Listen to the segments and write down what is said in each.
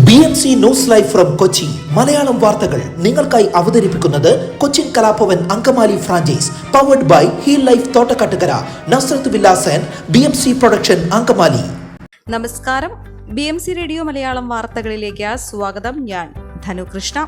BMC news live from Kochi Malayalam വാർത്തകൾ നിങ്ങൾക്കായി അവതരിപ്പിക്കുന്നത് Cochin Kalabhavan Angamaly franchise powered by heal life Thottakkattukara Nazareth villas and BMC production Angamaly. നമസ്കാരം, BMC radio Malayalam വാർത്തകളിലേക്ക് സ്വാഗതം. ഞാൻ ധനുകൃഷ്ണ.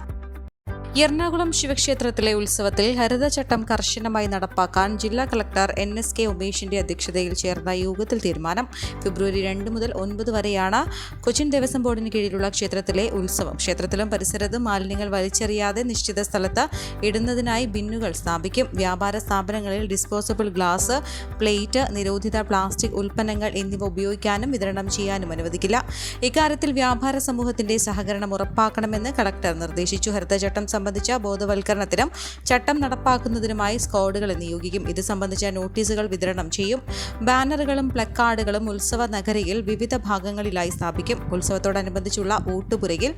എറണാകുളം ശിവക്ഷേത്രത്തിലെ ഉത്സവത്തിൽ ഹരിതചട്ടം കർശനമായി നടപ്പാക്കാൻ ജില്ലാ കളക്ടർ NSK ഉമേഷിന്റെ അധ്യക്ഷതയിൽ ചേർന്ന യോഗത്തിൽ തീരുമാനം. ഫെബ്രുവരി 2 മുതൽ 9 വരെയാണ് കൊച്ചിൻ ദേവസ്വം ബോർഡിന് കീഴിലുള്ള ക്ഷേത്രത്തിലെ ഉത്സവം. ക്ഷേത്രത്തിലും പരിസരത്തും മാലിന്യങ്ങൾ വലിച്ചെറിയാതെ നിശ്ചിത സ്ഥലത്ത് ഇടുന്നതിനായി ബിന്നുകൾ സ്ഥാപിക്കും. വ്യാപാര സ്ഥാപനങ്ങളിൽ ഡിസ്പോസബിൾ ഗ്ലാസ്, പ്ലേറ്റ്, നിരോധിത പ്ലാസ്റ്റിക് ഉൽപ്പന്നങ്ങൾ എന്നിവ ഉപയോഗിക്കാനും വിതരണം ചെയ്യാനും അനുവദിക്കില്ല. ഇക്കാര്യത്തിൽ വ്യാപാര സമൂഹത്തിന്റെ സഹകരണം ഉറപ്പാക്കണമെന്ന് കളക്ടർ നിർദ്ദേശിച്ചു. ഹരിതചട്ടം സംബന്ധിച്ച ബോധവൽക്കരണത്തിനും ചട്ടം നടപ്പാക്കുന്നതിനുമായി സ്ക്വാഡുകളെ നിയോഗിക്കും. ഇത് സംബന്ധിച്ച നോട്ടീസുകൾ വിതരണം ചെയ്യും. ബാനറുകളും പ്ലക്കാർഡുകളും ഉത്സവ നഗരിയിൽ വിവിധ ഭാഗങ്ങളിലായി സ്ഥാപിക്കും. ഉത്സവത്തോടനുബന്ധിച്ചുള്ള ഊട്ടുപുരയിൽ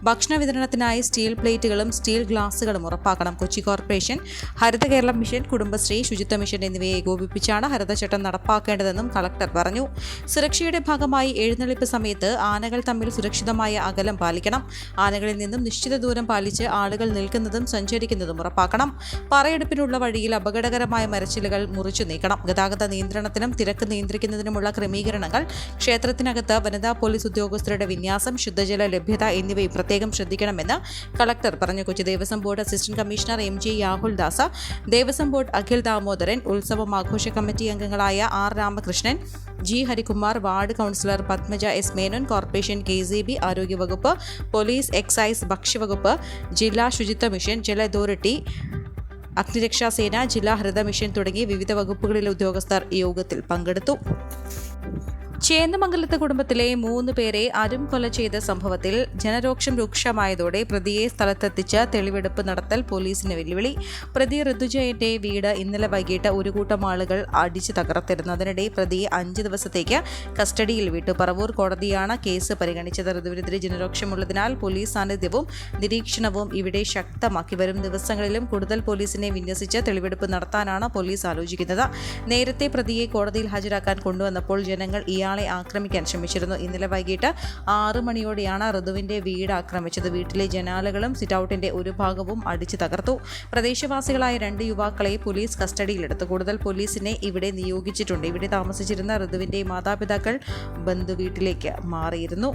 ഭക്ഷണ വിതരണത്തിനായി സ്റ്റീൽ പ്ലേറ്റുകളും സ്റ്റീൽ ഗ്ലാസുകളും ഉറപ്പാക്കണം. കൊച്ചി കോർപ്പറേഷൻ, ഹരിത കേരളം മിഷൻ, കുടുംബശ്രീ, ശുചിത്വ മിഷൻ എന്നിവയെ ഏകോപിപ്പിച്ചാണ് ഹരിതചട്ടം നടപ്പാക്കേണ്ടതെന്നും കളക്ടർ പറഞ്ഞു. സുരക്ഷയുടെ ഭാഗമായി എഴുന്നള്ളിപ്പ് സമയത്ത് ആനകൾ തമ്മിൽ സുരക്ഷിതമായ അകലം പാലിക്കണം. ആനകളിൽ നിന്നും നിശ്ചിത ദൂരം പാലിച്ച് ആളുകൾ നിൽക്കുന്നതും സഞ്ചരിക്കുന്നതും ഉറപ്പാക്കണം. പറയെടുപ്പിനുള്ള വഴിയിൽ അപകടകരമായ മരച്ചിലുകൾ മുറിച്ചു നീക്കണം. ഗതാഗത നിയന്ത്രണത്തിനും തിരക്ക് നിയന്ത്രിക്കുന്നതിനുമുള്ള ക്രമീകരണങ്ങൾ, ക്ഷേത്രത്തിനകത്ത് വനിതാ പോലീസ് ഉദ്യോഗസ്ഥരുടെ വിന്യാസം, ശുദ്ധജല ലഭ്യത എന്നിവയും പ്രത്യേകം ശ്രദ്ധിക്കണമെന്ന് കളക്ടർ പറഞ്ഞു. Kochi Devaswom board assistant commissioner MJ Rahuldas, Devaswom board Akhil Damodaran, ഉത്സവം ആഘോഷ കമ്മിറ്റി അംഗങ്ങളായ R Ramakrishnan, G Harikumar, ward councillor Padmaja S Menon, corporation KZB, ആരോഗ്യവകുപ്പ്, പോലീസ്, എക്സൈസ്, ഭക്ഷ്യവകുപ്പ്, ജില്ലാ ശുചിത്വ മിഷൻ, ജല അതോറിറ്റി, അഗ്നിരക്ഷാസേന, ജില്ലാ ഹരിത മിഷൻ തുടങ്ങി വിവിധ വകുപ്പുകളിലെ ഉദ്യോഗസ്ഥർ യോഗത്തിൽ പങ്കെടുത്തു. ചേന്നമംഗലത്ത് കുടുംബത്തിലെ 3 പേരെ അരും കൊല ചെയ്ത സംഭവത്തിൽ ജനരോക്ഷം രൂക്ഷമായതോടെ പ്രതിയെ സ്ഥലത്തെത്തിച്ച് തെളിവെടുപ്പ് നടത്തൽ പോലീസിന് വെല്ലുവിളി. പ്രതി ഋതുജയന്റെ വീട് ഇന്നലെ വൈകിട്ട് ഒരു കൂട്ടം ആളുകൾ അടിച്ചു തകർത്തിരുന്നു. അതിനിടെ പ്രതിയെ 5 ദിവസത്തേക്ക് കസ്റ്റഡിയിൽ വിട്ടു. പറവൂർ കോടതിയാണ് കേസ് പരിഗണിച്ചത്. ഋതുവിനെതിരെ ജനരോക്ഷമുള്ളതിനാൽ പോലീസ് സാന്നിധ്യവും നിരീക്ഷണവും ഇവിടെ ശക്തമാക്കി. വരും ദിവസങ്ങളിലും കൂടുതൽ പോലീസിനെ വിന്യസിച്ച് തെളിവെടുപ്പ് നടത്താനാണ് പോലീസ് ആലോചിക്കുന്നത്. നേരത്തെ പ്രതിയെ കോടതിയിൽ ഹാജരാക്കാൻ കൊണ്ടുവന്നപ്പോൾ ജനങ്ങൾ ഇയാളെ ആക്രമിക്കാൻ ശ്രമിച്ചിരുന്നു. ഇന്നലെ വൈകിട്ട് 6 മണിയോടെയാണ് ഋതുവിന്റെ വീട് ആക്രമിച്ചത്. വീട്ടിലെ ജനാലകളും സിറ്റൌട്ടിന്റെ ഒരു ഭാഗവും അടിച്ചു തകർത്തു. പ്രദേശവാസികളായ 2 യുവാക്കളെ പോലീസ് കസ്റ്റഡിയിലെടുത്തു. കൂടുതൽ പോലീസിനെ ഇവിടെ നിയോഗിച്ചിട്ടുണ്ട്. ഇവിടെ താമസിച്ചിരുന്ന ഋതുവിന്റെ മാതാപിതാക്കൾ ബന്ധുവീട്ടിലേക്ക് മാറിയിരുന്നു.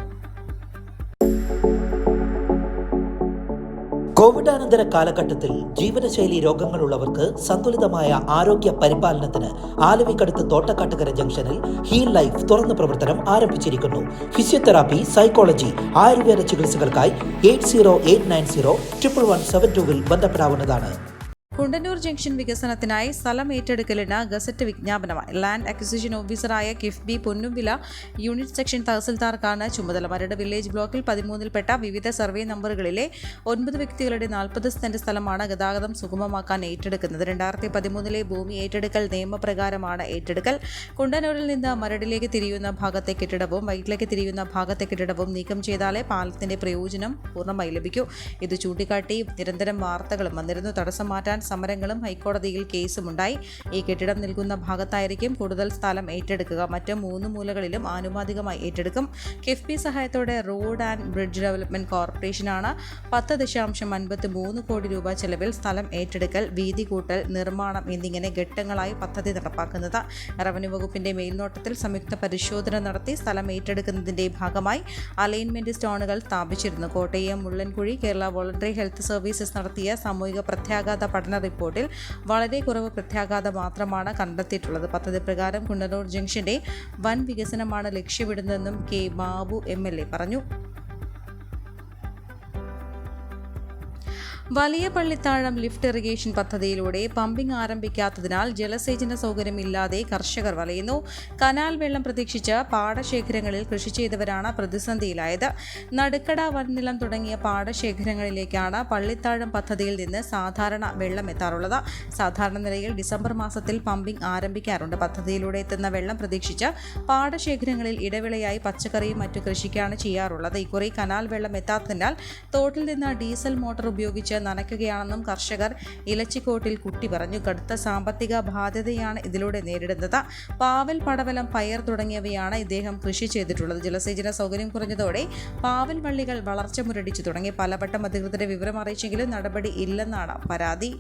കോവിഡാനന്തര കാലഘട്ടത്തിൽ ജീവനശൈലി രോഗങ്ങളുള്ളവർക്ക് സന്തുലിതമായ ആരോഗ്യ പരിപാലനത്തിന് ആലുവക്കടുത്ത് തോട്ടക്കാട്ടുകര ജംഗ്ഷനിൽ ഹീൽ ലൈഫ് തുറന്ന പ്രവർത്തനം ആരംഭിച്ചിരിക്കുന്നു. ഫിസിയോതെറാപ്പി, സൈക്കോളജി, ആയുർവേദ ചികിത്സകൾക്കായി 8089011772 ബന്ധപ്പെടാവുന്നതാണ്. കുണ്ടന്നൂർ ജംഗ്ഷൻ വികസനത്തിനായി സ്ഥലം ഏറ്റെടുക്കലിന് ഗസറ്റ് വിജ്ഞാപനമായി. ലാൻഡ് അക്വിസിഷൻ ഓഫീസറായ കിഫ്ബി പൊന്നുംവില യൂണിറ്റ് സെക്ഷൻ തഹസിൽദാർക്കാണ് ചുമതല. മരട് വില്ലേജ് ബ്ലോക്കിൽ 13-ൽപ്പെട്ട വിവിധ സർവേ നമ്പറുകളിലെ 9 വ്യക്തികളുടെ 40 സെന്റ് സ്ഥലമാണ് ഗതാഗതം സുഗമമാക്കാൻ ഏറ്റെടുക്കുന്നത്. 2013-ലെ ഭൂമി ഏറ്റെടുക്കൽ നിയമപ്രകാരമാണ് ഏറ്റെടുക്കൽ. കുണ്ടന്നൂരിൽ നിന്ന് മരടിലേക്ക് തിരിയുന്ന ഭാഗത്തെ കെട്ടിടവും വൈറ്റിലേക്ക് തിരിയുന്ന ഭാഗത്തെ കെട്ടിടവും നീക്കം ചെയ്താലേ പാലത്തിന്റെ പ്രയോജനം പൂർണ്ണമായി ലഭിക്കൂ. ഇത് ചൂണ്ടിക്കാട്ടി നിരന്തരം വാർത്തകളും വന്നിരുന്നു. തടസ്സം മാറ്റാൻ സമരങ്ങളും ഹൈക്കോടതിയിൽ കേസുമുണ്ടായി. ഈ കെട്ടിടം നിൽക്കുന്ന ഭാഗത്തായിരിക്കും കൂടുതൽ സ്ഥലം ഏറ്റെടുക്കുക. മറ്റ് 3 മൂലകളിലും ആനുപാതികമായി ഏറ്റെടുക്കും. കിഫ്ബി സഹായത്തോടെ റോഡ് ആൻഡ് ബ്രിഡ്ജ് ഡെവലപ്മെന്റ് കോർപ്പറേഷനാണ് 10.53 കോടി രൂപ ചെലവിൽ സ്ഥലം ഏറ്റെടുക്കൽ, വീതി കൂട്ടൽ, നിർമ്മാണം എന്നിങ്ങനെ ഘട്ടങ്ങളായി പദ്ധതി നടപ്പാക്കുന്നത്. റവന്യൂ വകുപ്പിന്റെ മേൽനോട്ടത്തിൽ സംയുക്ത പരിശോധന നടത്തി സ്ഥലം ഏറ്റെടുക്കുന്നതിന്റെ ഭാഗമായി അലൈൻമെന്റ് സ്റ്റോണുകൾ സ്ഥാപിച്ചിരുന്നു. Kottayam Mullankuzhi Kerala voluntary health services നടത്തിയ സാമൂഹിക പ്രത്യാഘാത പഠന റിപ്പോർട്ടിൽ വളരെ കുറവ് പ്രത്യാഘാതം മാത്രമാണ് കണ്ടെത്തിയിട്ടുള്ളത്. പദ്ധതി പ്രകാരം കുണ്ടന്നൂർ ജംഗ്ഷന്റെ വൻ വികസനമാണ് ലക്ഷ്യമിടുന്നതെന്നും K ബാബു MLA പറഞ്ഞു. വലിയ പള്ളിത്താഴം ലിഫ്റ്റ് ഇറിഗേഷൻ പദ്ധതിയിലൂടെ പമ്പിംഗ് ആരംഭിക്കാത്തതിനാൽ ജലസേചന സൗകര്യമില്ലാതെ കർഷകർ വലയുന്നു. കനാൽ വെള്ളം പ്രതീക്ഷിച്ച് പാടശേഖരങ്ങളിൽ കൃഷി ചെയ്തവരാണ് പ്രതിസന്ധിയിലായത്. നടുക്കട, വൻനിലം തുടങ്ങിയ പാടശേഖരങ്ങളിലേക്കാണ് പള്ളിത്താഴം പദ്ധതിയിൽ നിന്ന് സാധാരണ വെള്ളം എത്താറുള്ളത്. സാധാരണ നിലയിൽ ഡിസംബർ മാസത്തിൽ പമ്പിംഗ് ആരംഭിക്കാറുണ്ട്. പദ്ധതിയിലൂടെ എത്തുന്ന വെള്ളം പ്രതീക്ഷിച്ച് പാടശേഖരങ്ങളിൽ ഇടവിളയായി പച്ചക്കറിയും മറ്റു കൃഷിക്കാണ് ചെയ്യാറുള്ളത്. ഇക്കുറി കനാൽ വെള്ളം എത്താത്തതിനാൽ തോട്ടിൽ നിന്ന് ഡീസൽ മോട്ടോർ ഉപയോഗിച്ച് ഉപയോഗിച്ച് നനയ്ക്കുകയാണെന്നും കർഷകർ ഇലച്ചിക്കോട്ടിൽ കുട്ടി പറഞ്ഞു. കടുത്ത സാമ്പത്തിക ബാധ്യതയാണ് ഇതിലൂടെ നേരിടുന്നത്. പാവൽ, പടവലം, പയർ തുടങ്ങിയവയാണ് ഇദ്ദേഹം കൃഷി ചെയ്തിട്ടുള്ളത്. ജലസേചന സൗകര്യം കുറഞ്ഞതോടെ പാവൽ വള്ളികൾ വളർച്ച മുരടിച്ചു തുടങ്ങി. പലവട്ടം അധികൃതരെ വിവരം അറിയിച്ചെങ്കിലും നടപടി ഇല്ലെന്നാണ് പരാതി.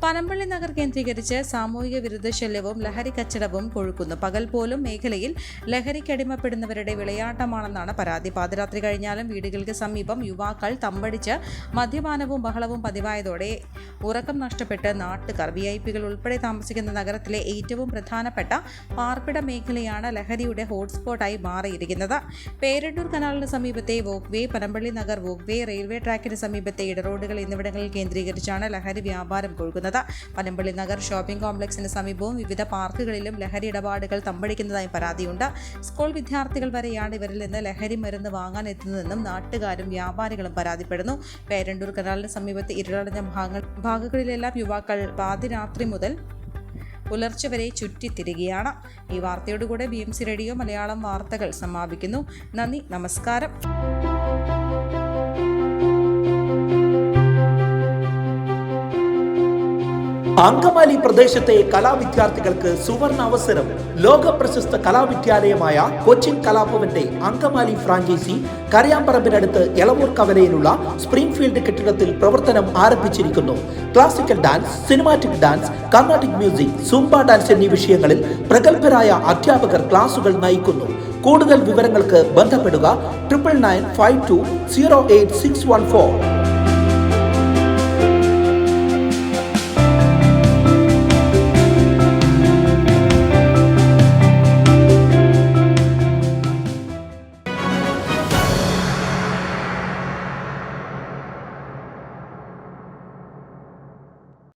പനമ്പള്ളി നഗർ കേന്ദ്രീകരിച്ച് സാമൂഹിക വിരുദ്ധ ശല്യവും ലഹരി കച്ചടവും കൊഴുക്കുന്നു. പകൽ പോലും മേഖലയിൽ ലഹരിക്കടിമപ്പെടുന്നവരുടെ വിളയാട്ടമാണെന്നാണ് പരാതി. പാതിരാത്രി കഴിഞ്ഞാലും വീടുകൾക്ക് സമീപം യുവാക്കൾ തമ്പടിച്ച് മദ്യപാനവും ബഹളവും പതിവായതോടെ ഉറക്കം നഷ്ടപ്പെട്ട് നാട്ടുകാർ. വിഐപികൾ ഉൾപ്പെടെ താമസിക്കുന്ന നഗരത്തിലെ ഏറ്റവും പ്രധാനപ്പെട്ട പാർപ്പിട മേഖലയാണ് ലഹരിയുടെ ഹോട്ട്സ്പോട്ടായി മാറിയിരിക്കുന്നത്. പേരണ്ടൂർ കനാലിന് സമീപത്തെ വോക്ക് വേ, പനമ്പള്ളി നഗർ വോക്ക് വേ, റെയിൽവേ ട്രാക്കിന് സമീപത്തെ ഇടറോഡുകൾ എന്നിവിടങ്ങളിൽ കേന്ദ്രീകരിച്ചാണ് ലഹരി വ്യാപാരം കൊഴുക്കുന്നത്. പനമ്പള്ളി നഗർ ഷോപ്പിംഗ് കോംപ്ലക്സിന് സമീപവും വിവിധ പാർക്കുകളിലും ലഹരി ഇടപാടുകൾ തമ്പടിക്കുന്നതായി പരാതിയുണ്ട്. സ്കൂൾ വിദ്യാർത്ഥികൾ വരെയാണ് ഇവരിൽ നിന്ന് ലഹരി മരുന്ന് വാങ്ങാൻ എത്തുന്നതെന്നും നാട്ടുകാരും വ്യാപാരികളും പരാതിപ്പെടുന്നു. പേരണ്ടൂർ കനാലിന് സമീപത്ത് ഇരുളടഞ്ഞ ഭാഗങ്ങളിലെല്ലാം യുവാക്കൾ പാതിരാത്രി മുതൽ പുലർച്ചെ വരെ ചുറ്റിത്തിരികയാണ്. ഈ വാർത്തയോടുകൂടെ BMC റേഡിയോ മലയാളം വാർത്തകൾ സമാപിക്കുന്നു. നന്ദി, നമസ്കാരം. അങ്കമാലി പ്രദേശത്തെ കലാവിദ്യാർത്ഥികൾക്ക് സുവർണ അവസരം. ലോക പ്രശസ്ത കലാവിദ്യാലയമായ കൊച്ചിൻ കലാഭവന്റെ അങ്കമാലി ഫ്രാഞ്ചൈസി കരയാമ്പറമ്പിനടുത്ത് എളവൂർ കവലയിലുള്ള സ്പ്രിംഗ്ഫീൽഡ് കെട്ടിടത്തിൽ പ്രവർത്തനം ആരംഭിച്ചിരിക്കുന്നു. Classical dance, cinematic dance, Carnatic music, Zumba dance എന്നീ വിഷയങ്ങളിൽ പ്രഗത്ഭരായ അധ്യാപകർ ക്ലാസുകൾ നയിക്കുന്നു. കൂടുതൽ വിവരങ്ങൾക്ക് ബന്ധപ്പെടുക 9995208614.